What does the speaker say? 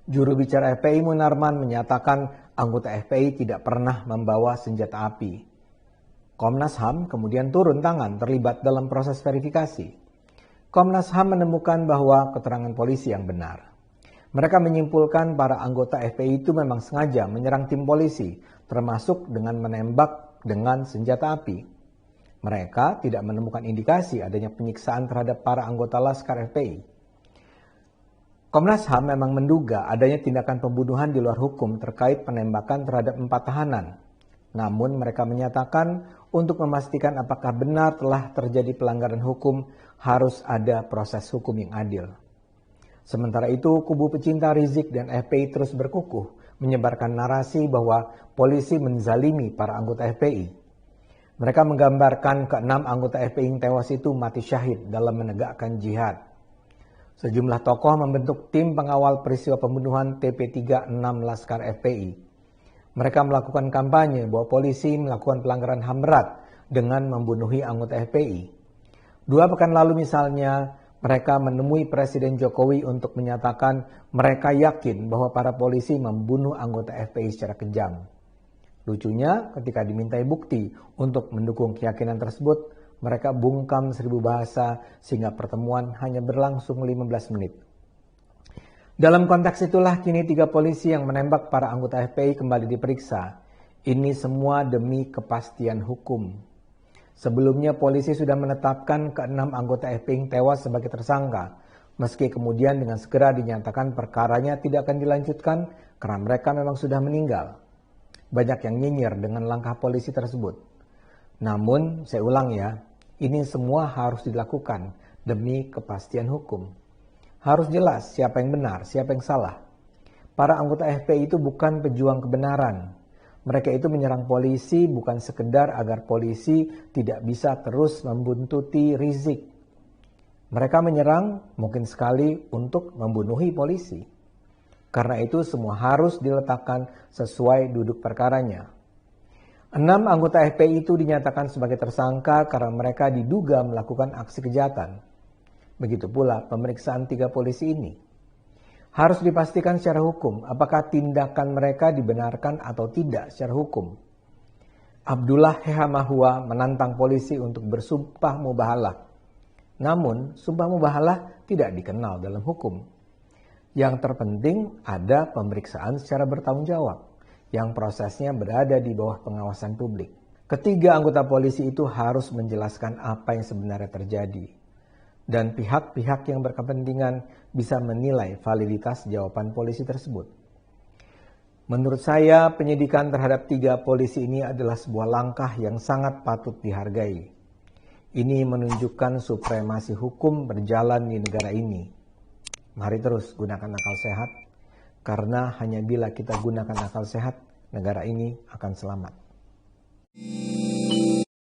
Juru bicara FPI Munarman menyatakan anggota FPI tidak pernah membawa senjata api. Komnas HAM kemudian turun tangan terlibat dalam proses verifikasi. Komnas HAM menemukan bahwa keterangan polisi yang benar. Mereka menyimpulkan para anggota FPI itu memang sengaja menyerang tim polisi, termasuk dengan menembak dengan senjata api. Mereka tidak menemukan indikasi adanya penyiksaan terhadap para anggota Laskar FPI. Komnas HAM memang menduga adanya tindakan pembunuhan di luar hukum terkait penembakan terhadap 4 tahanan. Namun mereka menyatakan untuk memastikan apakah benar telah terjadi pelanggaran hukum harus ada proses hukum yang adil. Sementara itu kubu pecinta Rizik dan FPI terus berkukuh menyebarkan narasi bahwa polisi menzalimi para anggota FPI. Mereka menggambarkan ke-6 anggota FPI yang tewas itu mati syahid dalam menegakkan jihad. Sejumlah tokoh membentuk tim pengawal peristiwa pembunuhan TP36 Laskar FPI. Mereka melakukan kampanye bahwa polisi melakukan pelanggaran HAM berat dengan membunuhi anggota FPI. 2 pekan lalu misalnya, mereka menemui Presiden Jokowi untuk menyatakan mereka yakin bahwa para polisi membunuh anggota FPI secara kejam. Lucunya, ketika dimintai bukti untuk mendukung keyakinan tersebut, mereka bungkam 1000 bahasa sehingga pertemuan hanya berlangsung 15 menit. Dalam konteks itulah kini 3 polisi yang menembak para anggota FPI kembali diperiksa. Ini semua demi kepastian hukum. Sebelumnya polisi sudah menetapkan ke-6 anggota FPI yang tewas sebagai tersangka, meski kemudian dengan segera dinyatakan perkaranya tidak akan dilanjutkan karena mereka memang sudah meninggal. Banyak yang nyinyir dengan langkah polisi tersebut. Namun, saya ulang ya, ini semua harus dilakukan demi kepastian hukum. Harus jelas siapa yang benar, siapa yang salah. Para anggota FPI itu bukan pejuang kebenaran. Mereka itu menyerang polisi bukan sekedar agar polisi tidak bisa terus membuntuti Rizik. Mereka menyerang mungkin sekali untuk membunuhi polisi. Karena itu semua harus diletakkan sesuai duduk perkaranya. 6 anggota FPI itu dinyatakan sebagai tersangka karena mereka diduga melakukan aksi kejahatan. Begitu pula pemeriksaan 3 polisi ini. Harus dipastikan secara hukum apakah tindakan mereka dibenarkan atau tidak secara hukum. Abdullah Hehamahua menantang polisi untuk bersumpah mubahalah. Namun, sumpah mubahalah tidak dikenal dalam hukum. Yang terpenting ada pemeriksaan secara bertanggung jawab, yang prosesnya berada di bawah pengawasan publik. Ketiga anggota polisi itu harus menjelaskan apa yang sebenarnya terjadi. Dan pihak-pihak yang berkepentingan bisa menilai validitas jawaban polisi tersebut. Menurut saya, penyidikan terhadap 3 polisi ini adalah sebuah langkah yang sangat patut dihargai. Ini menunjukkan supremasi hukum berjalan di negara ini. Mari terus gunakan akal sehat. Karena hanya bila kita gunakan akal sehat, negara ini akan selamat.